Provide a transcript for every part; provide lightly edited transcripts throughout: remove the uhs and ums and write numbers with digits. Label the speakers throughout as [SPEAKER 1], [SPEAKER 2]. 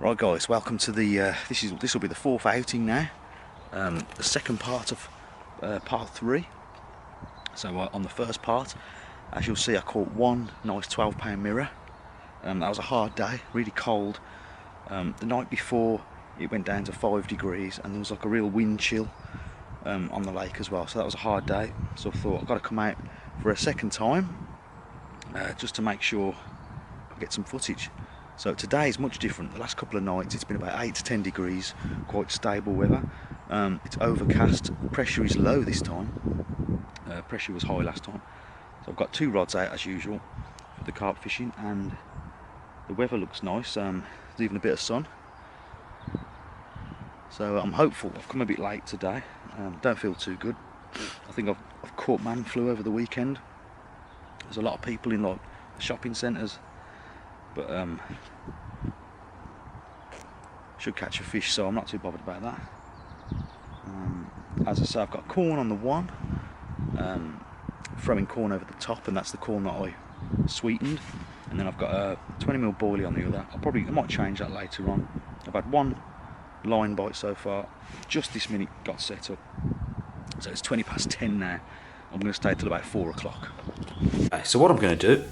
[SPEAKER 1] Right guys, welcome to the this will be the fourth outing now, the second part of part 3. So on the first part, as you'll see, I caught one nice 12-pound mirror. That was a hard day, really cold. The night before it went down to 5 degrees and there was like a real wind chill on the lake as well, so that was a hard day. So I thought I've got to come out for a second time just to make sure I get some footage. So today is much different. The last couple of nights it's been about 8 to 10 degrees, quite stable weather. It's overcast, pressure is low this time, pressure was high last time. So I've got 2 rods out as usual for the carp fishing, and the weather looks nice. There's even a bit of sun. So I'm hopeful. I've come a bit late today, don't feel too good. I think I've caught man flu over the weekend. There's a lot of people in like the shopping centres, but should catch a fish, so I'm not too bothered about that. As I say, I've got corn on the one, throwing corn over the top, and that's the corn that I sweetened. And then I've got a 20mm boilie on the other. I might change that later on. I've had one line bite so far, just this minute got set up. So it's 20 past 10 now. I'm going to stay till about 4 o'clock. So what I'm going to do,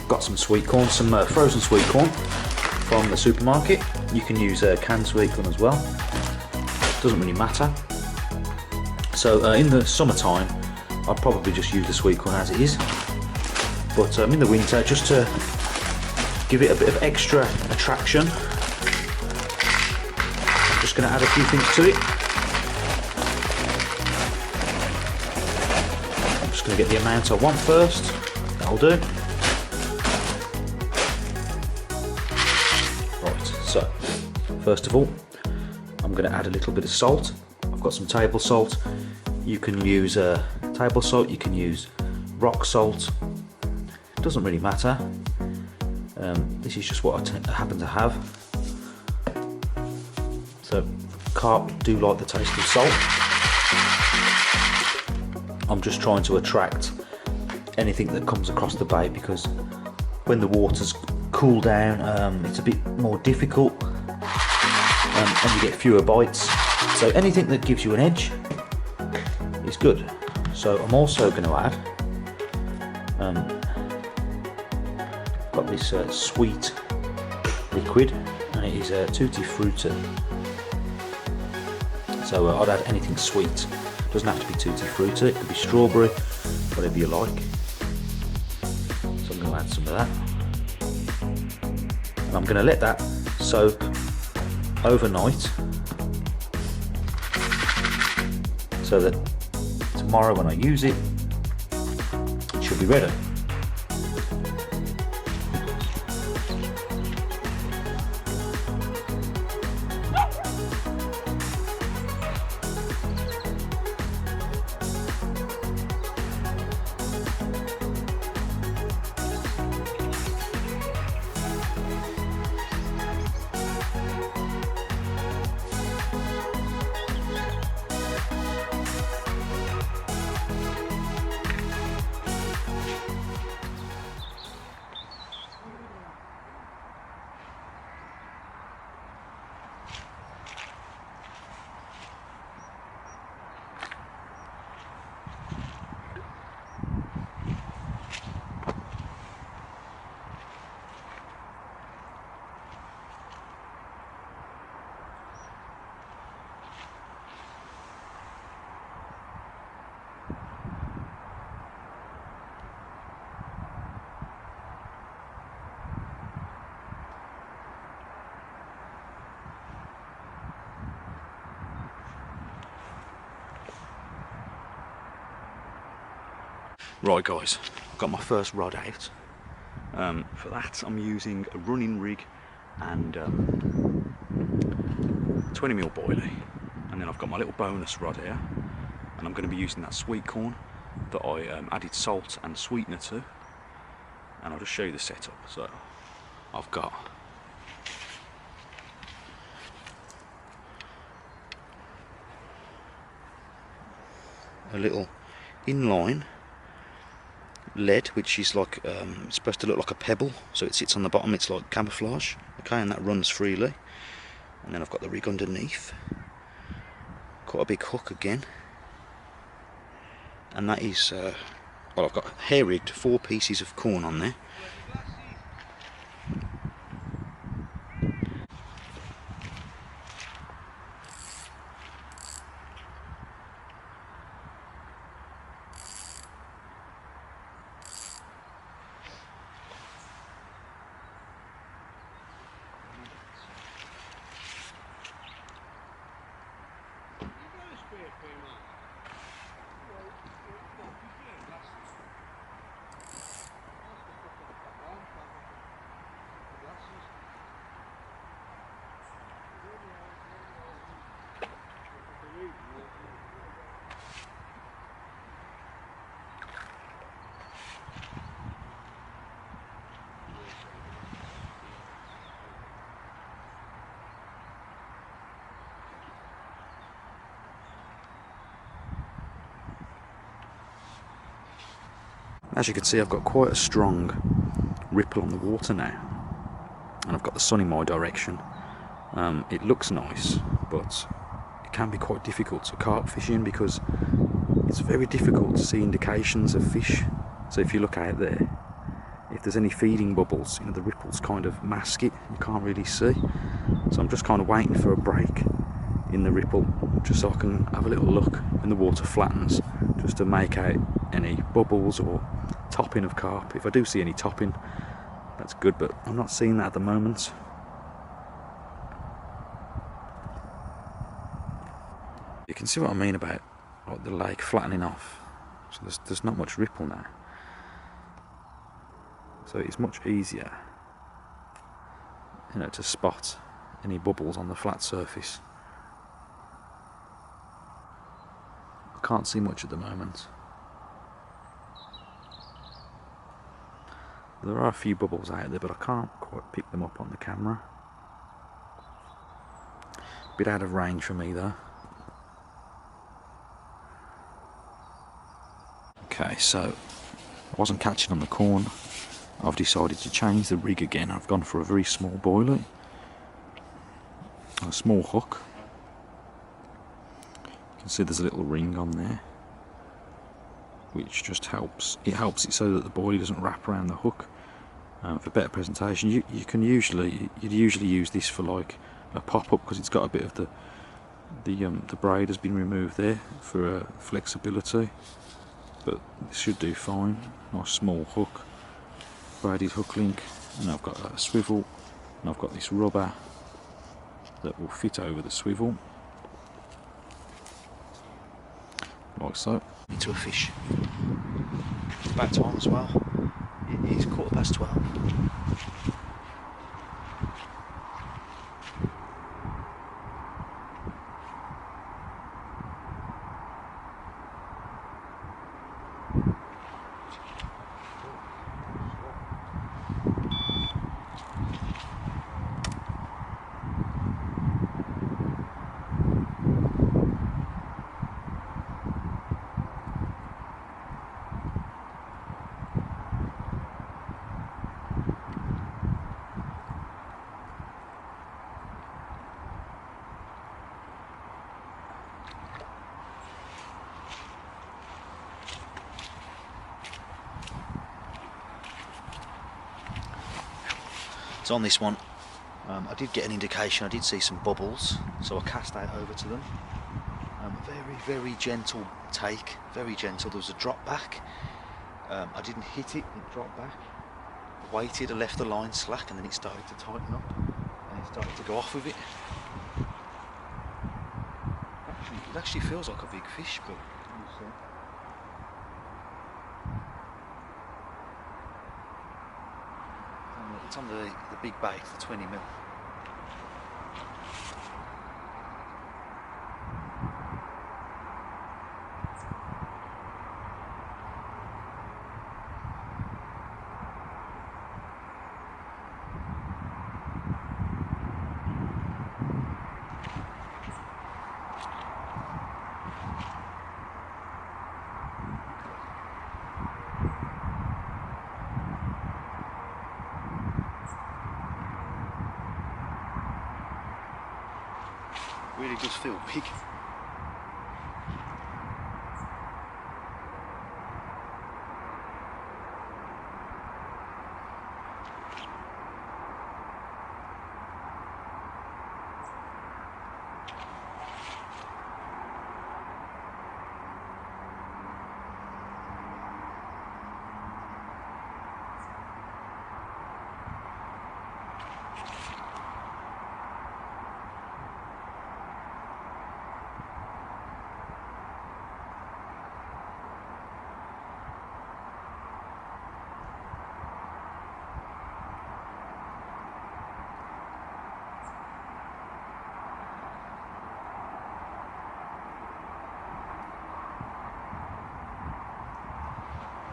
[SPEAKER 1] got some sweet corn, some frozen sweet corn from the supermarket. You can use canned sweet corn as well, doesn't really matter. So in the summertime I'd probably just use the sweet corn as it is, but in the winter, just to give it a bit of extra attraction, I'm just going to add a few things to it. I'm just going to get the amount I want first. That'll do. So, first of all, I'm going to add a little bit of salt. I've got some table salt. You can use table salt, you can use rock salt. It doesn't really matter. This is just what I happen to have. So, carp do like the taste of salt. I'm just trying to attract anything that comes across the bait, because when the water's cool down, it's a bit more difficult, and you get fewer bites. So anything that gives you an edge is good. So I'm also going to add, got this sweet liquid, and it is Tutti Frutti. So I'd add anything sweet. It doesn't have to be Tutti Frutti, it could be strawberry, whatever you like. So I'm going to add some of that. And I'm going to let that soak overnight, so that tomorrow when I use it, it should be ready. Right guys, I've got my first rod out. For that I'm using a running rig and 20mm boilie, and then I've got my little bonus rod here, and I'm going to be using that sweet corn that I added salt and sweetener to, and I'll just show you the setup. So I've got a little inline lead, which is like it's supposed to look like a pebble, so it sits on the bottom. It's like camouflage, Okay, and that runs freely. And then I've got the rig underneath. Quite a big hook again. And that is, well, I've got hair rigged 4 pieces of corn on there. As you can see, I've got quite a strong ripple on the water now, and I've got the sun in my direction. It looks nice, but it can be quite difficult to carp fishing because it's very difficult to see indications of fish. So if you look out there, if there's any feeding bubbles, the ripples kind of mask it, you can't really see. So I'm just kind of waiting for a break in the ripple, just so I can have a little look when the water flattens, just to make out any bubbles or topping of carp. If I do see any topping, that's good, but I'm not seeing that at the moment. You can see what I mean about like the lake flattening off. So there's not much ripple now. So it's much easier, to spot any bubbles on the flat surface. I can't see much at the moment. There are a few bubbles out there, but I can't quite pick them up on the camera. Bit out of range for me though. Okay, so I wasn't catching on the corn. I've decided to change the rig again. I've gone for a very small boilie, a small hook. You can see there's a little ring on there, which just helps. It helps it so that the boilie doesn't wrap around the hook. For better presentation, you'd usually use this for like a pop-up, because it's got a bit of the braid has been removed there for flexibility, but this should do fine. Nice small hook, braided hook link, and I've got a swivel, and I've got this rubber that will fit over the swivel, like so. Into a fish. It's about time as well. It is 12:15. So on this one, I did get an indication, I did see some bubbles, so I cast out over to them. Very gentle take, very gentle. There was a drop back. I didn't hit it, it dropped back. I waited, I left the line slack, and then it started to tighten up, and it started to go off with it. It actually feels like a big fish, but we'll see. It's on the big bait, the 20mm. Really does feel big.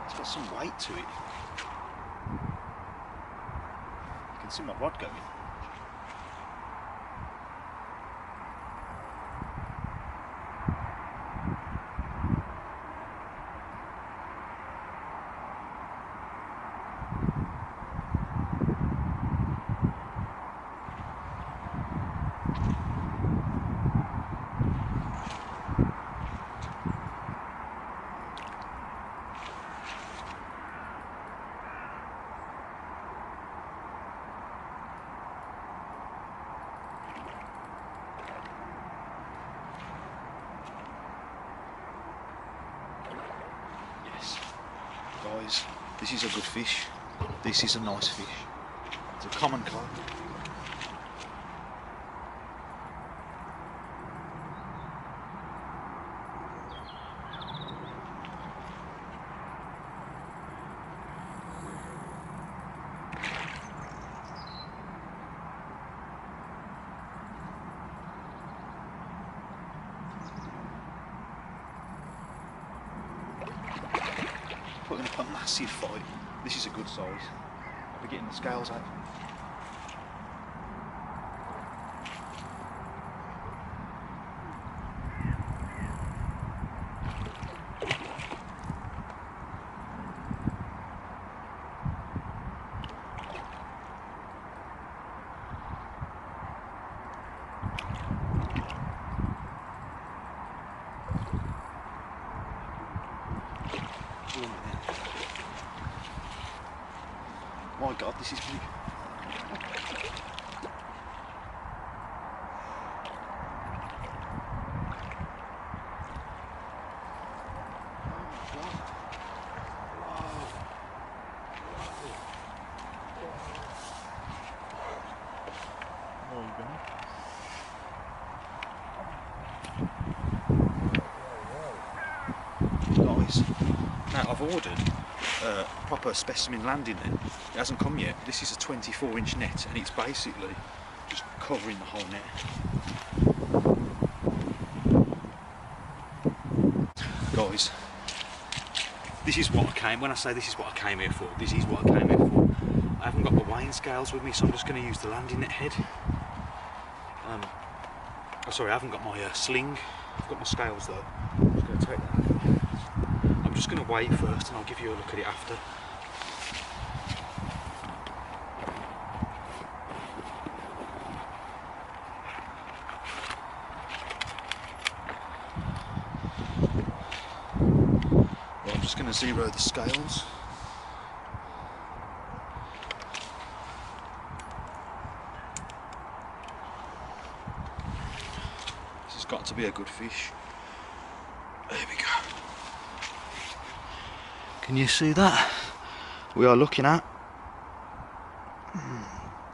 [SPEAKER 1] It's got some weight to it. You can see my rod going. Guys, this is a good fish. This is a nice fish. It's a common carp. Putting up a massive fight. This is a good size. We're getting the scales out. My God, this is big. Guys, now I've ordered proper specimen landing net. It hasn't come yet. This is a 24-inch net and it's basically just covering the whole net. Guys, this is what I came, when I say this is what I came here for, this is what I came here for. I haven't got my weighing scales with me, so I'm just going to use the landing net head. Oh, sorry, I haven't got my sling. I've got my scales though. I'm just going to take that. I'm just going to weigh it first and I'll give you a look at it after. Well, I'm just going to zero the scales. This has got to be a good fish. There we go. Can you see that? We are looking at,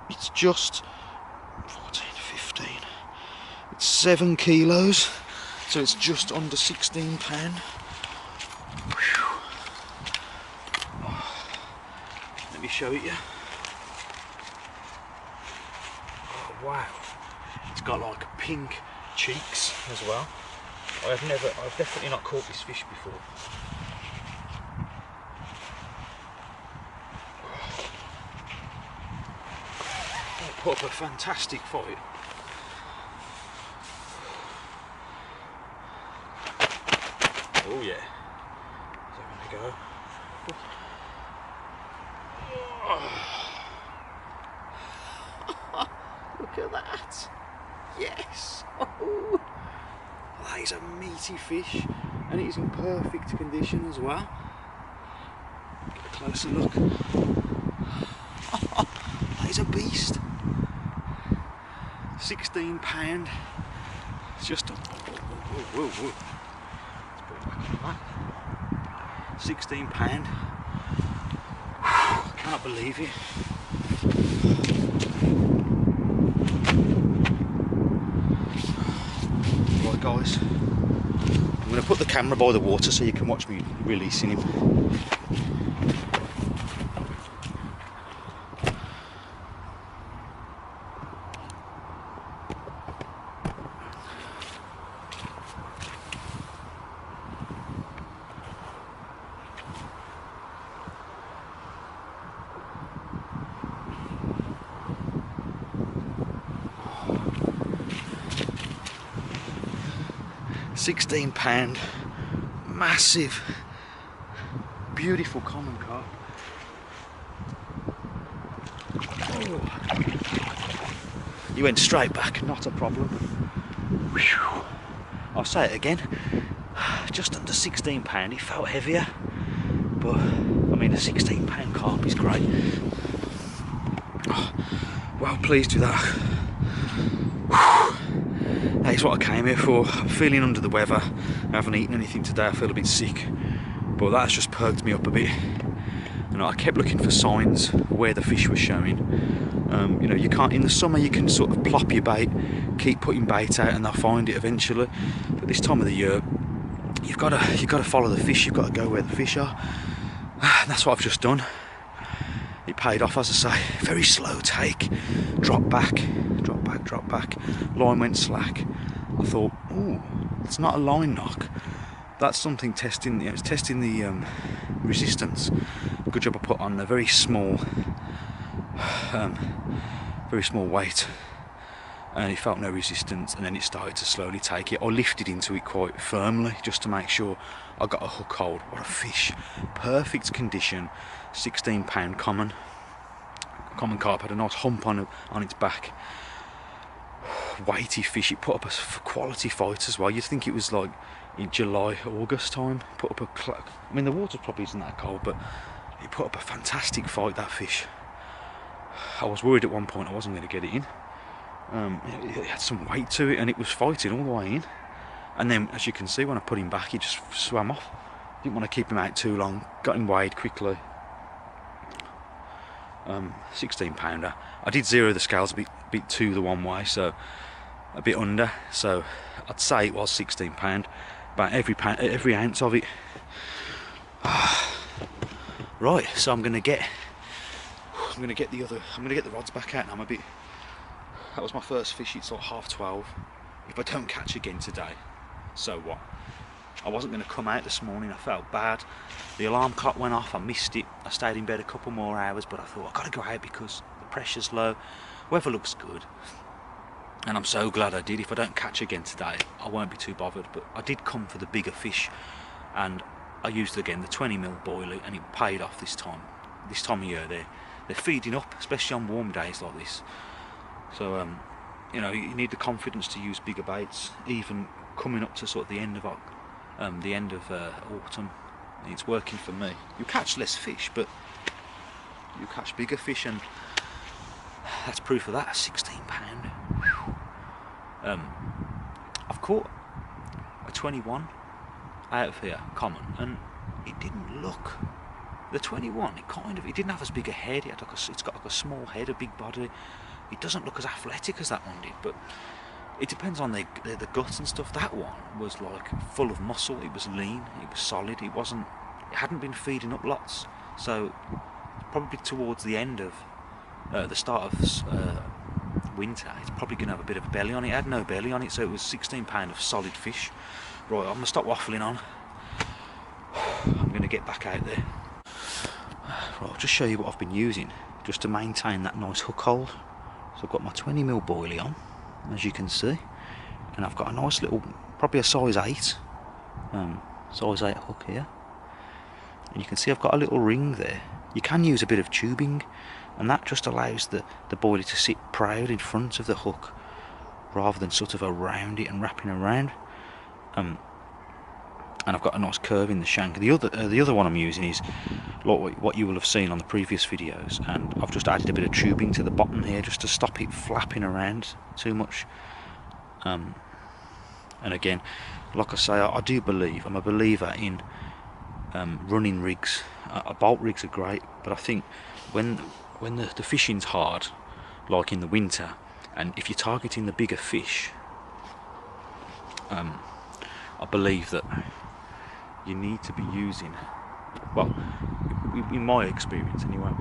[SPEAKER 1] it's just 14, 15, it's 7 kilos, so it's just under 16 pound. Let me show it you. Oh, wow, it's got like pink cheeks as well. I've definitely not caught this fish before. Put up a fantastic fight. Oh yeah, so I'm gonna go. Look at that. Yes! Oh, that is a meaty fish, and it is in perfect condition as well. Get a closer look. That is a beast. 16 pound. It's just a whoa. Let's put it back on that. 16 pound. I cannot believe it. Right guys, I'm going to put the camera by the water so you can watch me releasing him. 16 pound, massive, beautiful common carp. Oh. He went straight back, not a problem. Whew. I'll say it again, just under 16 pound. He felt heavier, but I mean a 16 pound carp is great. Oh, well pleased with that. That is what I came here for. I'm feeling under the weather. I haven't eaten anything today. I feel a bit sick, but that's just perked me up a bit. You know, I kept looking for signs where the fish were showing. You know, you can't in the summer. You can sort of plop your bait, keep putting bait out, and they'll find it eventually. But this time of the year, you've got to follow the fish. You've got to go where the fish are. And that's what I've just done. It paid off, as I say. Very slow take. Drop back. Line went slack. I thought, ooh, it's not a line knock. That's something testing. It's testing the resistance. Good job I put on a very small weight, and it felt no resistance. And then it started to slowly take it. I lifted into it quite firmly just to make sure I got a hook hold. What a fish! Perfect condition. 16 pound common carp. Had a nice hump on its back. Weighty fish. It put up a quality fight as well. You'd think it was like in July, August time. Put up I mean the water probably isn't that cold, but it put up a fantastic fight, that fish. I was worried at one point I wasn't going to get it in. It had some weight to it, and it was fighting all the way in. And then, as you can see, when I put him back, he just swam off. Didn't want to keep him out too long. Got him weighed quickly. 16 pounder. I did zero the scales a bit to the one way, so a bit under. So I'd say it was 16 pound. About every ounce of it. Right, so I'm gonna get the rods back out now. That was my first fish. It's like 12:30. If I don't catch again today, so what? I wasn't going to come out this morning. I felt bad. The alarm clock went off. I missed it. I stayed in bed a couple more hours, but I thought I've got to go out because the pressure's low. Weather looks good, and I'm so glad I did. If I don't catch again today, I won't be too bothered. But I did come for the bigger fish, and I used again the 20mm boilie, and it paid off this time. This time of year, they're feeding up, especially on warm days like this. So you know, you need the confidence to use bigger baits, even coming up to sort of the end of autumn. It's working for me. You catch less fish, but you catch bigger fish, and that's proof of that. 16 pound. I've caught a 21 out of here, common, and it didn't look. The 21, it didn't have as big a head. It's got like a small head, a big body. It doesn't look as athletic as that one did, but it depends on the gut and stuff. That one was like full of muscle. It was lean. It was solid. It hadn't been feeding up lots. So probably towards the end of the start of winter, it's probably going to have a bit of a belly on it. It had no belly on it, so it was 16 pound of solid fish. Right, I'm going to stop waffling on. I'm going to get back out there. Right, I'll just show you what I've been using just to maintain that nice hook hold. So I've got my 20mm boilie on, as you can see, and I've got a nice little, probably a size 8 hook here, and you can see I've got a little ring there. You can use a bit of tubing, and that just allows the boilie to sit proud in front of the hook, rather than sort of around it and wrapping around. And I've got a nice curve in the shank. The other one I'm using is like what you will have seen on the previous videos, and I've just added a bit of tubing to the bottom here just to stop it flapping around too much. And again, like I say, I do believe, I'm a believer in running rigs. Bolt rigs are great, but I think when the fishing's hard, like in the winter, and if you're targeting the bigger fish, I believe that you need to be using, well, in my experience anyway,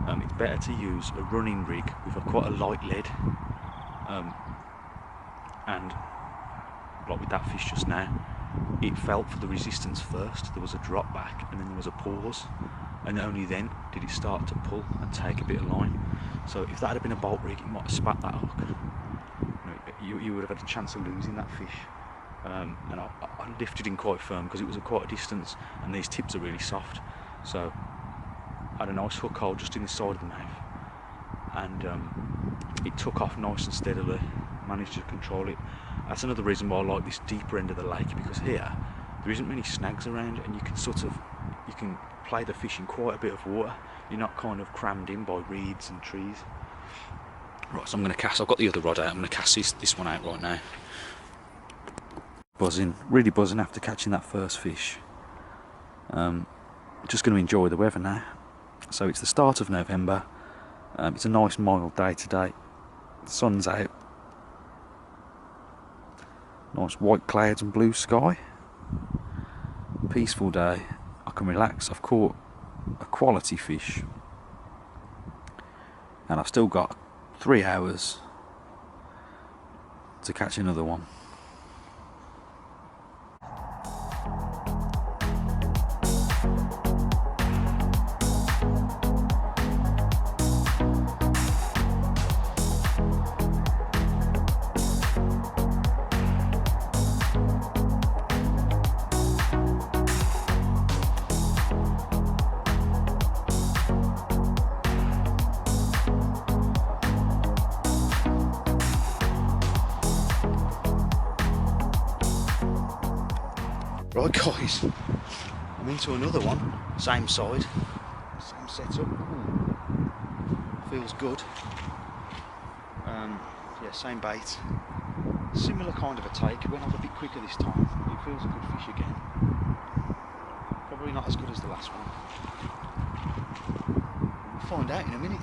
[SPEAKER 1] it's better to use a running rig with quite a light lead, and like with that fish just now, it felt for the resistance first. There was a drop back and then there was a pause, and only then did it start to pull and take a bit of line. So if that had been a bolt rig, it might have spat that hook. You would have had a chance of losing that fish. And I lifted in quite firm because it was at quite a distance, and these tips are really soft. So I had a nice hook hole just in the side of the mouth, and it took off nice and steadily. Managed to control it. That's another reason why I like this deeper end of the lake, because here there isn't many snags around, and you can play the fish in quite a bit of water. You're not kind of crammed in by reeds and trees. Right, so I'm going to cast. I've got the other rod out. I'm going to cast this one out right now. Buzzing, really buzzing after catching that first fish. Just going to enjoy the weather now. So it's the start of November. It's a nice mild day today. The sun's out. Nice white clouds and blue sky. Peaceful day. I can relax. I've caught a quality fish, and I've still got 3 hours to catch another one. Right guys, I'm into another one, same side, same setup. Feels good. Yeah, same bait, similar kind of a take. It went off a bit quicker this time. It feels a good fish again. Probably not as good as the last one. We'll find out in a minute.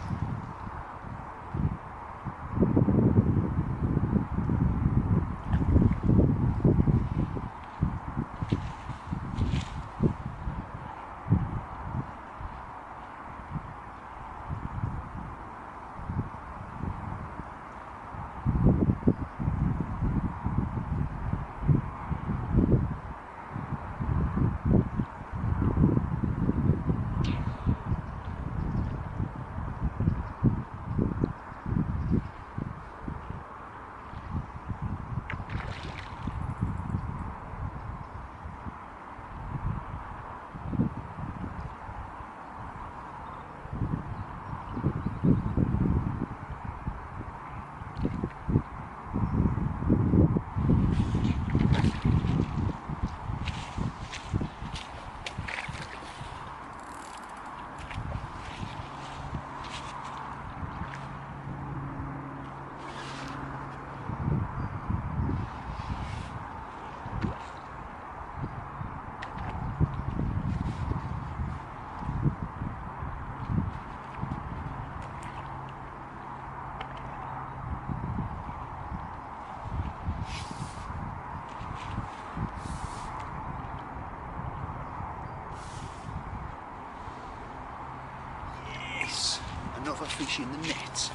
[SPEAKER 1] Another fish in the net.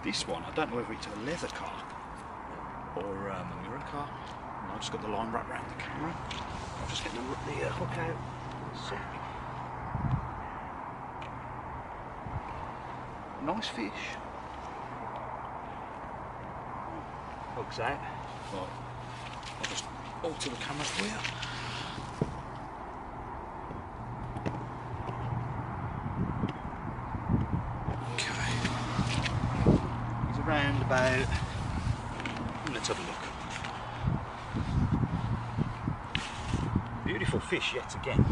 [SPEAKER 1] This one, I don't know whether it's a leather carp or a mirror carp. And I just got the line wrapped around the camera. I'll just get the hook out. Nice fish. Hook's out. Right. I'll just alter the camera for you. Around about, let's have a look. Beautiful fish yet again.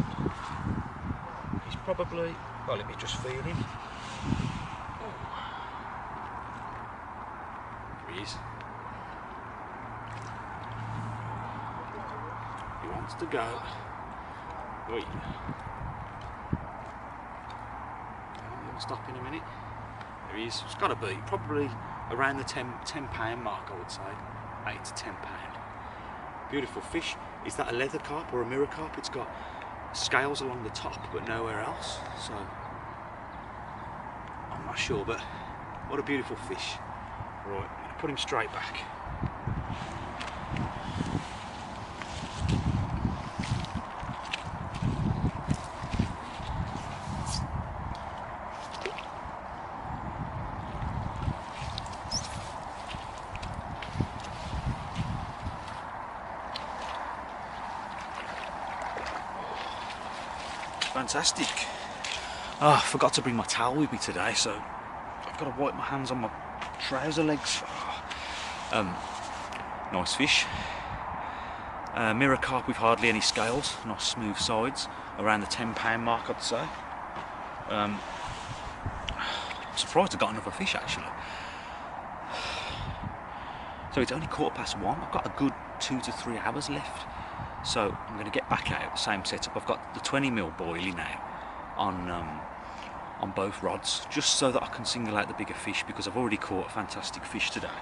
[SPEAKER 1] He's probably, well, let me just feel him. Oh. There he is. He wants to go. Oi. He'll stop in a minute. There he is. It's got to be probably around the 10 pound mark, I would say. 8 to 10 pound. Beautiful fish. Is that a leather carp or a mirror carp? It's got scales along the top but nowhere else, so I'm not sure, but what a beautiful fish. Right, put him straight back. Fantastic. Oh, I forgot to bring my towel with me today, so I've got to wipe my hands on my trouser legs. Nice fish. Mirror carp with hardly any scales, nice smooth sides, around the 10 pound mark, I'd say. I'm surprised I got another fish actually. So it's only 1:15. I've got a good 2 to 3 hours left. So I'm going to get back out, same setup. I've got the 20mm boilie now on both rods, just so that I can single out the bigger fish, because I've already caught a fantastic fish today.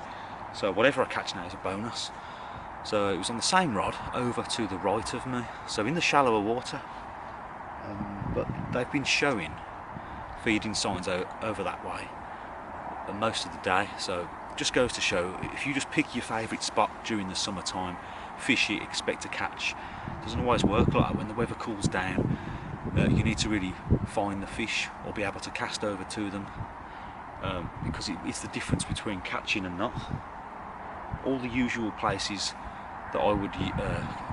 [SPEAKER 1] So whatever I catch now is a bonus. So it was on the same rod over to the right of me, so in the shallower water. But they've been showing feeding signs over that way most of the day. So just goes to show, if you just pick your favourite spot during the summertime, fish you expect to catch. It doesn't always work like that. When the weather cools down, you need to really find the fish or be able to cast over to them, because it's the difference between catching and not. All the usual places that I would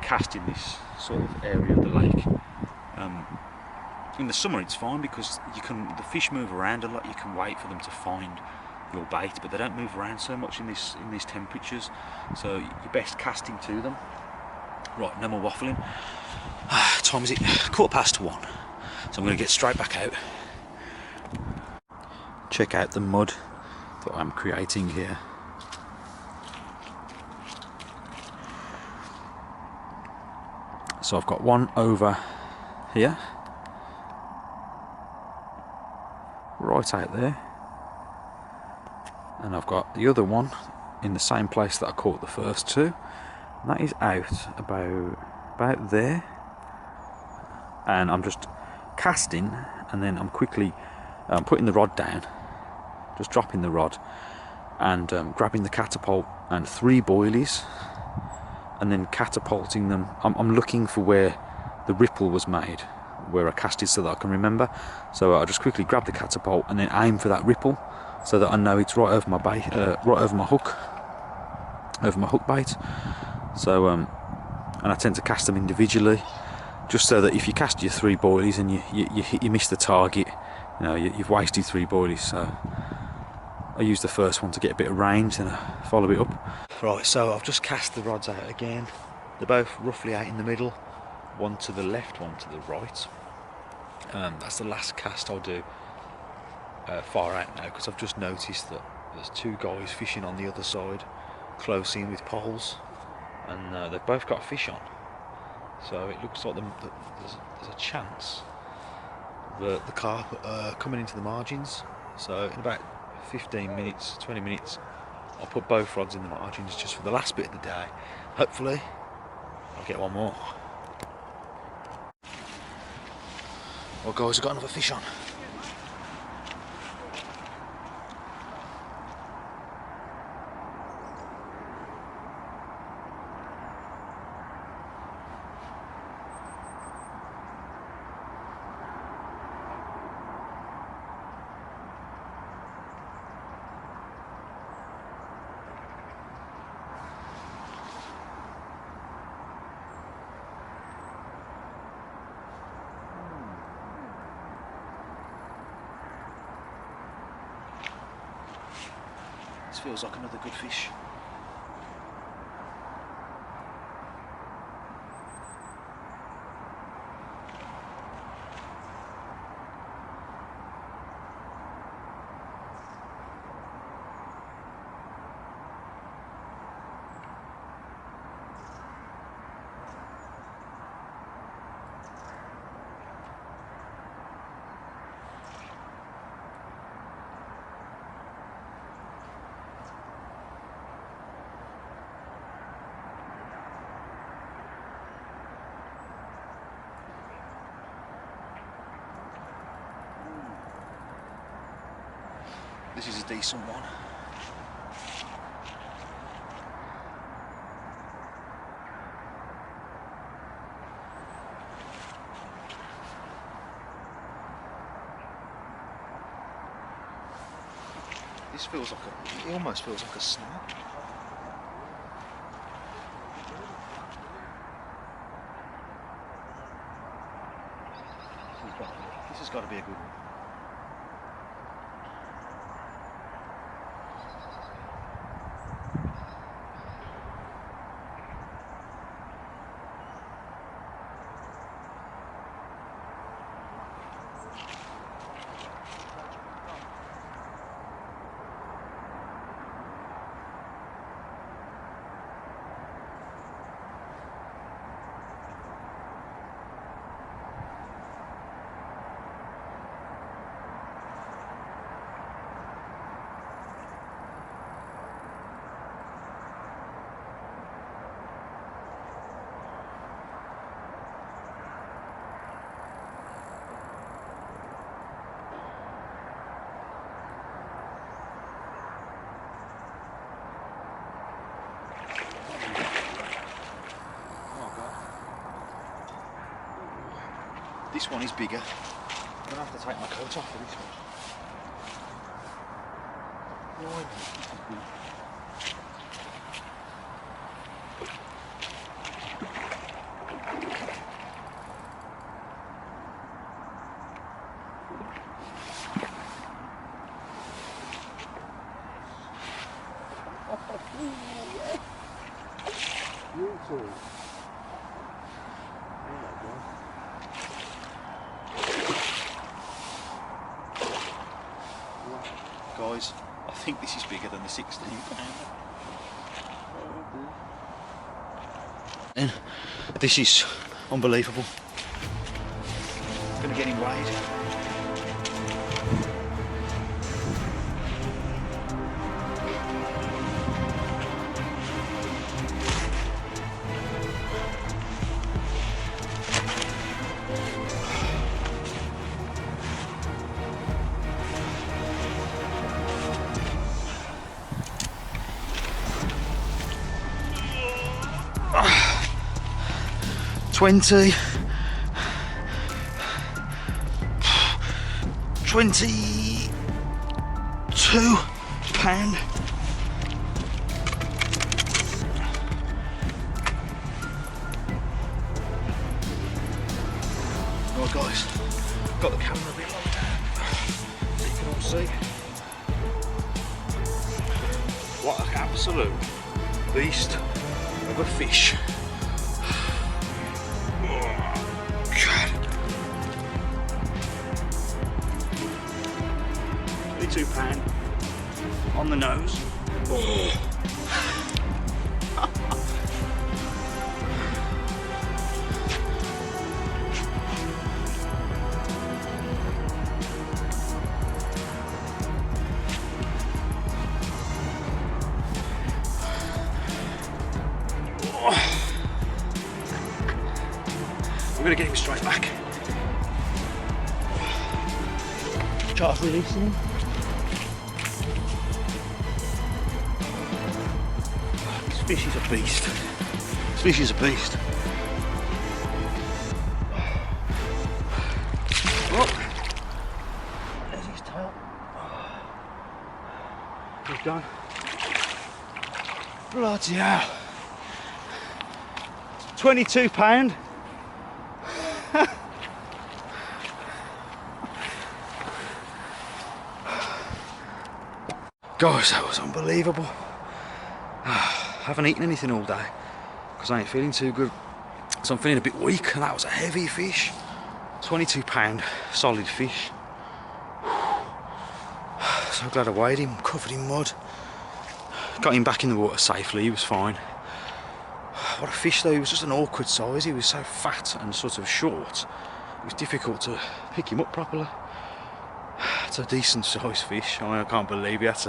[SPEAKER 1] cast in this sort of area of the lake, in the summer it's fine because the fish move around a lot. You can wait for them to find your bait, but they don't move around so much in these temperatures, so you're best casting to them. Right, no more waffling. Time is it? 1:15. So I'm going to get straight back out. Check out the mud that I'm creating here. So I've got one over here, right out there, and I've got the other one in the same place that I caught the first two, and that is out about there. And I'm just casting, and then I'm quickly putting the rod down, just dropping the rod, and grabbing the catapult and 3 boilies, and then catapulting them. I'm looking for where the ripple was made, where I casted, so that I can remember. So I just quickly grab the catapult and then aim for that ripple, so that I know it's right over my bait, right over my hook bait. So and I tend to cast them individually, just so that if you cast your 3 boilies and you miss the target, you know, you've wasted 3 boilies. So I use the first one to get a bit of range, then I follow it up. Right, so I've just cast the rods out again. They're both roughly out in the middle, one to the left, one to the right. That's the last cast I'll do far out now, because I've just noticed that there's 2 guys fishing on the other side, close in with poles, and they've both got fish on. So it looks like there's a chance that the carp are coming into the margins. So in about 15 minutes, 20 minutes, I'll put both rods in the margins just for the last bit of the day. Hopefully I'll get one more. Well guys, I've got another fish on. feels like another good fish. This is a decent one. This feels like it almost feels like a snap. This has got to be a good one. This one is bigger. I'm going to have to take my coat off for this one.
[SPEAKER 2] Beautiful.
[SPEAKER 1] Guys, I think this is bigger than the 16 pound. This is unbelievable. I'm going to get him weighed. £22 Right guys, got the camera a bit low down so you can all see. What an absolute beast of a fish. £22 on the nose. Oh. I'm going to get him straight back. Charge releasing him. This fish is a beast. This fish is a beast. Oh. There's his tail. He's done. Bloody hell. £22. Guys, that was unbelievable. I haven't eaten anything all day because I ain't feeling too good, so I'm feeling a bit weak, and that was a heavy fish. 22 pound solid fish. So glad I weighed him, covered in mud. Got him back in the water safely, he was fine. What a fish though, he was just an awkward size. He was so fat and sort of short, it was difficult to pick him up properly. It's a decent sized fish. I can't believe it.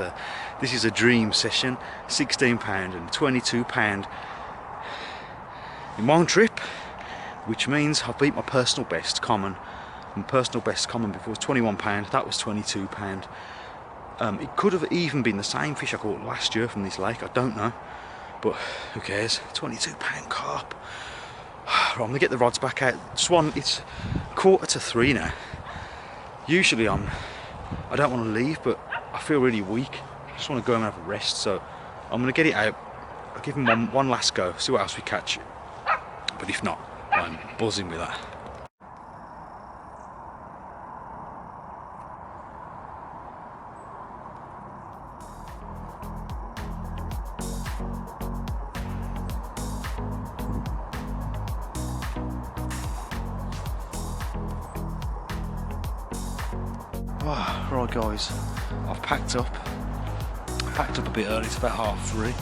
[SPEAKER 1] This is a dream session. 16 pound and 22 pound in one trip, which means I've beat my personal best common. My personal best common before was 21 pound, that was 22 pound. It could have even been the same fish I caught last year from this lake, I don't know, but who cares. 22 pound carp. Right, I'm going to get the rods back out. It's 2:45 now. Usually I don't want to leave, but I feel really weak. I just want to go and have a rest, so I'm going to get it out. I'll give him one last go, see what else we catch. But if not, I'm buzzing with that. Oh, right guys, I've packed up a bit early, it's about 3:30,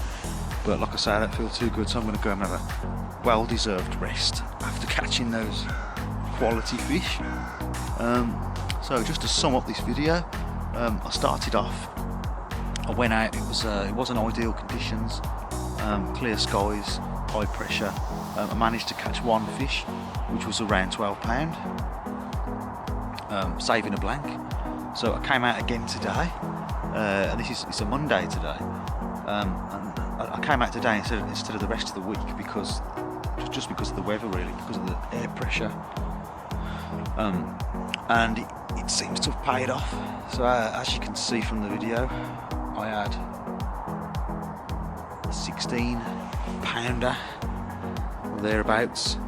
[SPEAKER 1] but like I say, I don't feel too good, so I'm going to go and have a well-deserved rest after catching those quality fish. So just to sum up this video, I started off, I went out, it wasn't ideal conditions, clear skies, high pressure. I managed to catch one fish, which was around 12 pound, saving a blank. So I came out again today, and it's a Monday today, and I came out today instead of the rest of the week because of the weather, really, because of the air pressure, and it seems to have paid off. So as you can see from the video, I had a 16 pounder or thereabouts,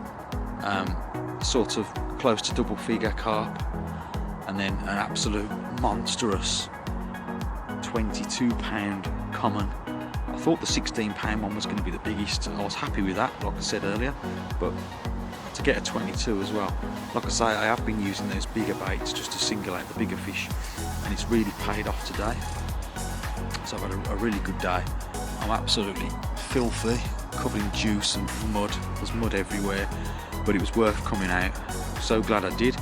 [SPEAKER 1] sort of close to double figure carp, and then an absolute monstrous 22 pound common. I thought the 16 pound one was going to be the biggest. I was happy with that, like I said earlier, but to get a 22 as well, like I say, I have been using those bigger baits just to single out the bigger fish, and it's really paid off today. So I've had a really good day. I'm absolutely filthy, covered in juice and mud. There's mud everywhere, but it was worth coming out. So glad I did.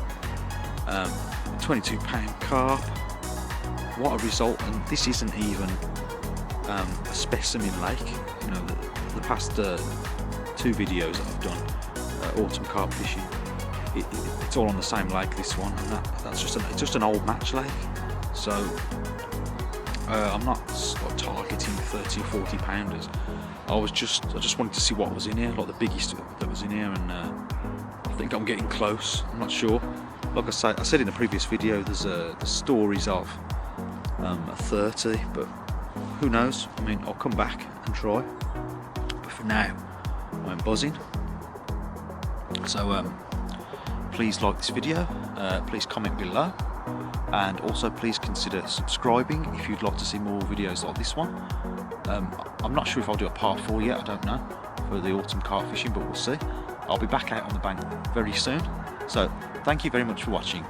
[SPEAKER 1] 22 pound carp, what a result. And this isn't even a specimen lake. You know, the past 2 videos that I've done, Autumn Carp Fishing, it's all on the same lake, this one, and that's just an old match lake. So I'm not targeting 30 or 40 pounders. I just wanted to see what was in here, like the biggest that was in here, and I think I'm getting close. I'm not sure. Like I said in the previous video, there's the stories of a 30, but who knows? I mean, I'll come back and try. But for now, I'm buzzing. So please like this video, please comment below, and also please consider subscribing if you'd like to see more videos like this one. I'm not sure if I'll do a part 4 yet, I don't know, for the autumn carp fishing, but we'll see. I'll be back out on the bank very soon. So thank you very much for watching.